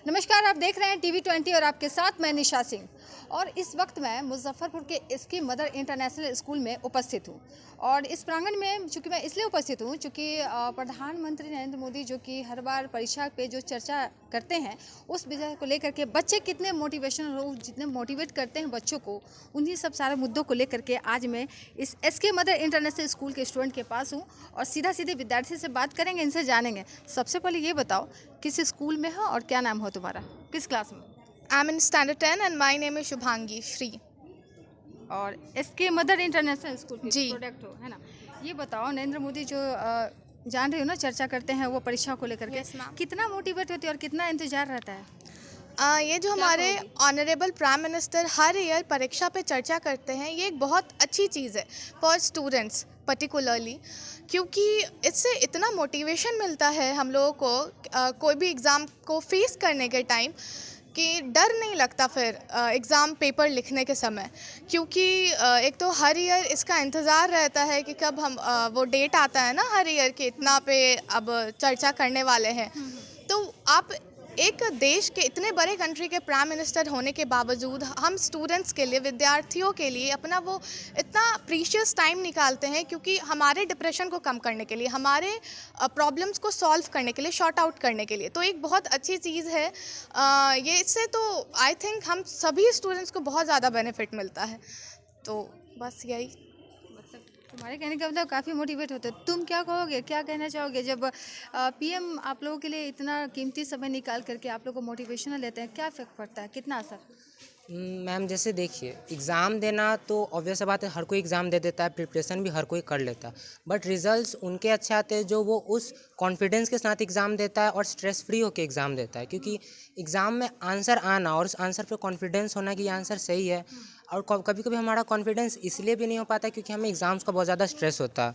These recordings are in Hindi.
नमस्कार, आप देख रहे हैं TV20 और आपके साथ मैं निशा सिंह। और इस वक्त मैं मुजफ्फरपुर के एसके मदर इंटरनेशनल स्कूल में उपस्थित हूँ। और इस प्रांगण में चूँकि मैं इसलिए उपस्थित हूँ चूँकि प्रधानमंत्री नरेंद्र मोदी जो कि हर बार परीक्षा पे जो चर्चा करते हैं उस विषय को लेकर के बच्चे कितने मोटिवेशनल हो, जितने मोटिवेट करते हैं बच्चों को, उन्हीं सब सारे मुद्दों को लेकर के आज मैं इस एसके मदर इंटरनेशनल स्कूल के स्टूडेंट के पास हूँ और सीधा सीधे विद्यार्थी से बात करेंगे, इनसे जानेंगे। सबसे पहले ये बताओ, किस स्कूल में हो और क्या नाम हो तुम्हारा, किस क्लास में? I'm in standard 10 and my name is Shubhangi Shri. और एसके मदर इंटरनेशनल स्कूल के जी। प्रोडक्ट हो, है ना? ये बताओ, नरेंद्र मोदी जो जान रहे हो ना चर्चा करते हैं वो परीक्षा को लेकर के, Yes, ma'am. कितना मोटिवेट होती है और कितना इंतजार रहता है? ये जो क्या हमारे कहोगी? ऑनरेबल प्राइम मिनिस्टर हर ईयर परीक्षा पे चर्चा करते हैं, ये एक बहुत अच्छी चीज़ है फॉर स्टूडेंट्स पर्टिकुलरली, क्योंकि इससे इतना मोटिवेशन मिलता है हम लोगों को कोई भी एग्ज़ाम को फेस करने के टाइम कि डर नहीं लगता फिर एग्ज़ाम पेपर लिखने के समय, क्योंकि एक तो हर ईयर इसका इंतज़ार रहता है कि कब हम वो डेट आता है ना हर ईयर के इतना पे अब चर्चा करने वाले हैं। तो आप एक देश के इतने बड़े कंट्री के प्राइम मिनिस्टर होने के बावजूद हम स्टूडेंट्स के लिए, विद्यार्थियों के लिए अपना वो इतना प्रीशियस टाइम निकालते हैं, क्योंकि हमारे डिप्रेशन को कम करने के लिए, हमारे प्रॉब्लम्स को सॉल्व करने के लिए, शॉर्ट आउट करने के लिए। तो एक बहुत अच्छी चीज़ है ये। इससे तो आई थिंक हम सभी स्टूडेंट्स को बहुत ज़्यादा बेनिफिट मिलता है। तो बस यही। मतलब तुम्हारे कहने का मतलब काफ़ी मोटिवेट होते हो। तुम क्या कहोगे, क्या कहना चाहोगे जब पीएम आप लोगों के लिए इतना कीमती समय निकाल करके आप लोग को मोटिवेशनल लेते हैं, क्या इफेक्ट पड़ता है, कितना असर? मैम जैसे देखिए, एग्ज़ाम देना तो ऑब्वियस सी बात है, हर कोई एग्ज़ाम दे देता है, प्रिपरेशन भी हर कोई कर लेता है। बट रिजल्ट्स उनके अच्छे आते हैं जो वो उस कॉन्फिडेंस के साथ एग्ज़ाम देता है और स्ट्रेस फ्री होकर एग्ज़ाम देता है, क्योंकि एग्ज़ाम में आंसर आना और उस आंसर पे कॉन्फिडेंस होना कि ये आंसर सही है। और कभी कभी हमारा कॉन्फिडेंस इसलिए भी नहीं हो पाता क्योंकि हमें एग्ज़ाम्स का बहुत ज़्यादा स्ट्रेस होता है।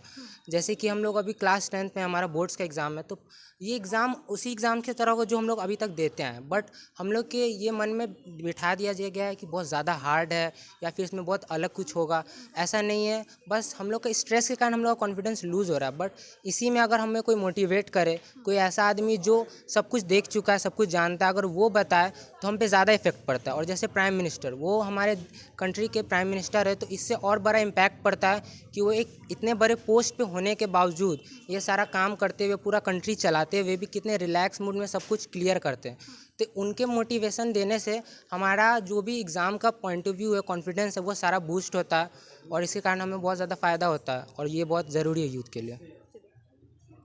जैसे कि हम लोग अभी क्लास 10th में हमारा बोर्ड्स का एग्ज़ाम है, तो ये एग्ज़ाम उसी एग्ज़ाम की तरह हो जो हम लोग अभी तक देते हैं। बट हम लोग के ये मन में बिठा दिया गया है कि बहुत ज़्यादा हार्ड है या फिर इसमें बहुत अलग कुछ होगा। ऐसा नहीं है, बस हम लोग का स्ट्रेस के कारण हम लोग का कॉन्फिडेंस लूज़ हो रहा है। बट इसी में अगर हमें कोई मोटिवेट करे, कोई ऐसा आदमी जो सब कुछ देख चुका है, सब कुछ जानता है, अगर वो बताए तो हम पे ज़्यादा इफेक्ट पड़ता है। और जैसे प्राइम मिनिस्टर, वो हमारे कंट्री के प्राइम मिनिस्टर है, तो इससे और बड़ा इम्पैक्ट पड़ता है कि वो एक इतने बड़े पोस्ट पे होने के बावजूद ये सारा काम करते हुए, पूरा कंट्री चलाते हुए भी कितने रिलैक्स मूड में सब कुछ क्लियर करते हैं। तो उनके मोटिवेशन देने से हमारा जो भी एग्ज़ाम का पॉइंट ऑफ व्यू है, कॉन्फिडेंस है, वो सारा बूस्ट होता है और इसके कारण हमें बहुत ज़्यादा फ़ायदा होता है और ये बहुत ज़रूरी है यूथ के लिए।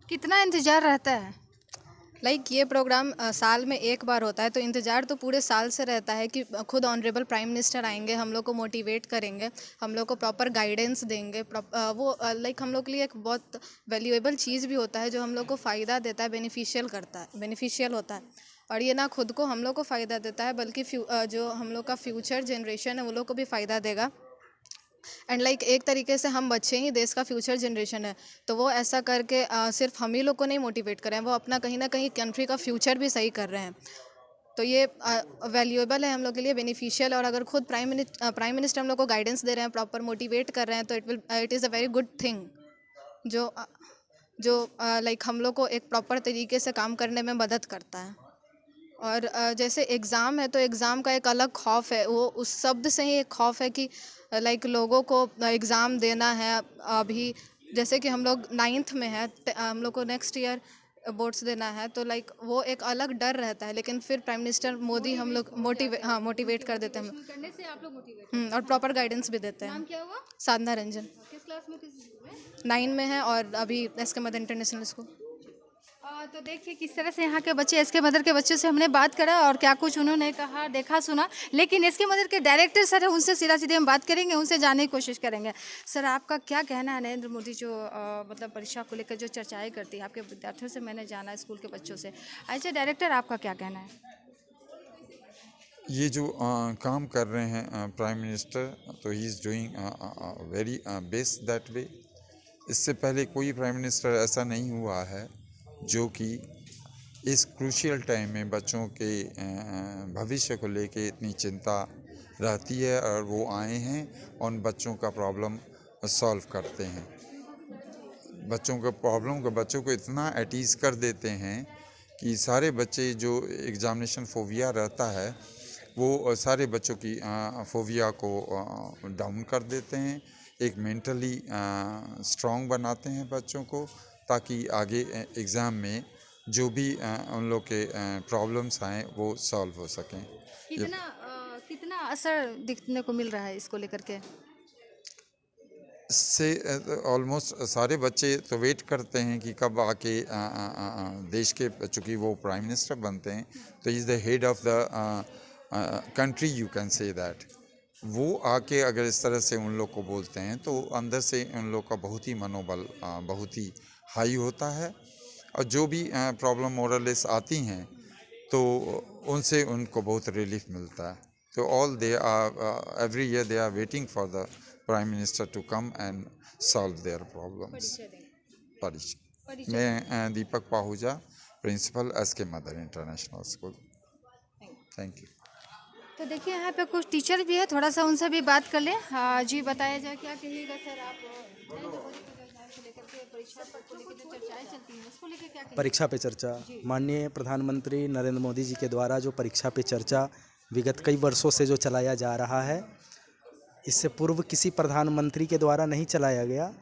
कितना इंतजार रहता है? ये प्रोग्राम साल में एक बार होता है, तो इंतज़ार तो पूरे साल से रहता है कि खुद ऑनरेबल प्राइम मिनिस्टर आएंगे, हम लोग को मोटिवेट करेंगे, हम लोग को प्रॉपर गाइडेंस देंगे। हम लोग के लिए एक बहुत वैल्यूएबल चीज़ भी होता है जो हम लोग को फ़ायदा देता है, बेनिफिशियल होता है। और ये ना खुद को हम लोग को फ़ायदा देता है, बल्कि जो हम लोग का फ्यूचर जनरेशन है वो लोग को भी फ़ायदा देगा। एंड एक तरीके से हम बच्चे ही देश का फ्यूचर जनरेशन है, तो वो ऐसा करके सिर्फ हम ही लोग को नहीं मोटिवेट कर रहे हैं, वो अपना कहीं ना कहीं कंट्री का फ्यूचर भी सही कर रहे हैं। तो ये वैल्यूएबल है हम लोग के लिए, बेनिफिशियल। और अगर खुद प्राइम मिनिस्टर हम लोग को गाइडेंस दे रहे हैं, प्रॉपर मोटिवेट कर रहे हैं, तो it is a very good thing जो हम लोग को एक प्रॉपर तरीके से काम करने में मदद करता है। और जैसे एग्ज़ाम है, तो एग्ज़ाम का एक अलग खौफ है, वो उस शब्द से ही एक खौफ है कि लोगों को एग्ज़ाम देना है अभी। जैसे कि हम लोग 9th में है, हम लोग को नेक्स्ट ईयर बोर्ड्स देना है, तो वो एक अलग डर रहता है। लेकिन फिर प्राइम मिनिस्टर मोदी हम लोग मोटिवेट कर देते हैं। करने से आप लोग मोटिवेट। और प्रॉपर गाइडेंस भी देते नाम हैं। क्या हुआ? साधना रंजन किस क्लास में, किस स्कूल में? 9 में है और अभी एसके मदर इंटरनेशनल स्कूल। तो देखिए किस तरह से यहाँ के बच्चे, एसके मदर के बच्चों से हमने बात करा और क्या कुछ उन्होंने कहा, देखा, सुना। लेकिन एसके मदर के डायरेक्टर सर है, उनसे सीधा सीधे हम बात करेंगे, उनसे जानने की कोशिश करेंगे। सर, आपका क्या कहना है, नरेंद्र मोदी जो मतलब परीक्षा को लेकर जो चर्चाएं करती है, आपके विद्यार्थियों से मैंने जाना, स्कूल के बच्चों से। अच्छा डायरेक्टर, आपका क्या कहना है? ये जो काम कर रहे हैं प्राइम मिनिस्टर, तो he is doing very best that way. इससे पहले कोई प्राइम मिनिस्टर ऐसा नहीं हुआ है जो कि इस क्रूशियल टाइम में बच्चों के भविष्य को लेके इतनी चिंता रहती है, और वो आए हैं और उन बच्चों का प्रॉब्लम सॉल्व करते हैं। बच्चों के प्रॉब्लम को, बच्चों को इतना एटीज़ कर देते हैं कि सारे बच्चे जो एग्ज़ामिनेशन फोबिया रहता है वो सारे बच्चों की फोबिया को डाउन कर देते हैं, एक मेंटली स्ट्रॉन्ग बनाते हैं बच्चों को, ताकि आगे एग्ज़ाम में जो भी उन लोग के प्रॉब्लम्स आएँ वो सॉल्व हो सकें। कितना असर दिखने को मिल रहा है इसको लेकर के? इससे ऑलमोस्ट सारे बच्चे तो वेट करते हैं कि कब आके देश के, चूँकि वो प्राइम मिनिस्टर बनते हैं तो is the head of the country, you can say that. वो आके अगर इस तरह से उन लोग को बोलते हैं तो अंदर से उन लोग का बहुत ही मनोबल बहुत ही हाई होता है, और जो भी प्रॉब्लम मोरलेस आती हैं तो उनसे उनको बहुत रिलीफ मिलता है। तो all they are every year they are waiting for the prime minister to come and solve their problems. परिचय। मैं Deepak Pahuja, principal SK mother international school. Thank you. तो देखिए यहाँ पे कुछ टीचर भी है, थोड़ा सा उनसे भी बात कर लें। हाँ जी, बताया जाए क्या कहिएगा सर आप नरेंद्र मोदी की योजनाओं को लेकर के, परीक्षा पर को लेकर जो चर्चाएं चलती हैं उसको लेकर क्या कहिएगा? परीक्षा पे चर्चा, माननीय प्रधानमंत्री नरेंद्र मोदी जी के द्वारा जो परीक्षा पे चर्चा विगत कई वर्षों से जो चलाया जा रहा है, इससे पूर्व किसी प्रधानमंत्री के द्वारा नहीं चलाया गया।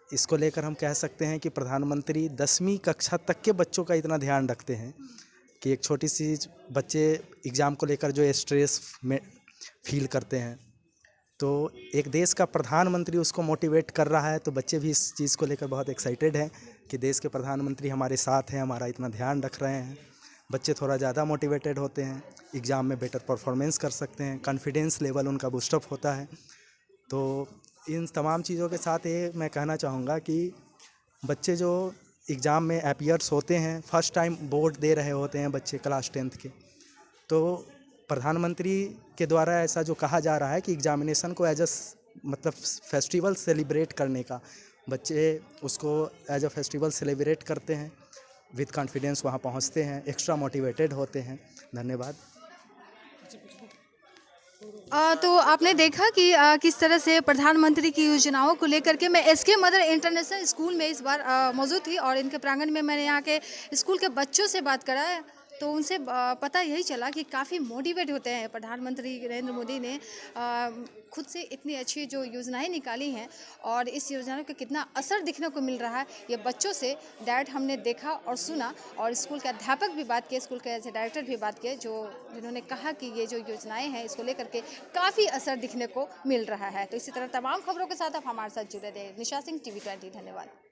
इसको लेकर हम कह सकते हैं कि प्रधानमंत्री 10वीं कक्षा तक के बच्चों का इतना ध्यान रखते हैं कि एक छोटी सी बच्चे एग्ज़ाम को लेकर जो स्ट्रेस में फील करते हैं, तो एक देश का प्रधानमंत्री उसको मोटिवेट कर रहा है, तो बच्चे भी इस चीज़ को लेकर बहुत एक्साइटेड हैं कि देश के प्रधानमंत्री हमारे साथ हैं, हमारा इतना ध्यान रख रहे हैं। बच्चे थोड़ा ज़्यादा मोटिवेटेड होते हैं, एग्ज़ाम में बेटर परफॉर्मेंस कर सकते हैं, कॉन्फिडेंस लेवल उनका बूस्टअप होता है। तो इन तमाम चीज़ों के साथ ये मैं कहना चाहूँगा कि बच्चे जो एग्ज़ाम में अपीयर्स होते हैं, फर्स्ट टाइम बोर्ड दे रहे होते हैं बच्चे क्लास 10th के, तो प्रधानमंत्री के द्वारा ऐसा जो कहा जा रहा है कि एग्ज़ामिनेशन को एज मतलब फेस्टिवल सेलिब्रेट करने का, बच्चे उसको एज अ फेस्टिवल सेलिब्रेट करते हैं, विद कॉन्फिडेंस वहाँ पहुँचते हैं, एक्स्ट्रा मोटिवेटेड होते हैं। धन्यवाद। तो आपने देखा कि किस तरह से प्रधानमंत्री की योजनाओं को लेकर के मैं SK मदर इंटरनेशनल स्कूल में इस बार मौजूद थी, और इनके प्रांगण में मैंने यहाँ के स्कूल के बच्चों से बात करा है, तो उनसे पता यही चला कि काफ़ी मोटिवेट होते हैं। प्रधानमंत्री नरेंद्र मोदी ने खुद से इतनी अच्छी जो योजनाएं निकाली हैं, और इस योजनाओं का कितना असर दिखने को मिल रहा है, ये बच्चों से डायरेक्ट हमने देखा और सुना। और स्कूल के अध्यापक भी बात किए, स्कूल के ऐसे डायरेक्टर भी बात किए, जिन्होंने कहा कि ये जो योजनाएं हैं इसको लेकर के काफ़ी असर दिखने को मिल रहा है। तो इसी तरह तमाम खबरों के साथ आप हमारे साथ जुड़े रहे। निशा सिंह, TV 20। धन्यवाद।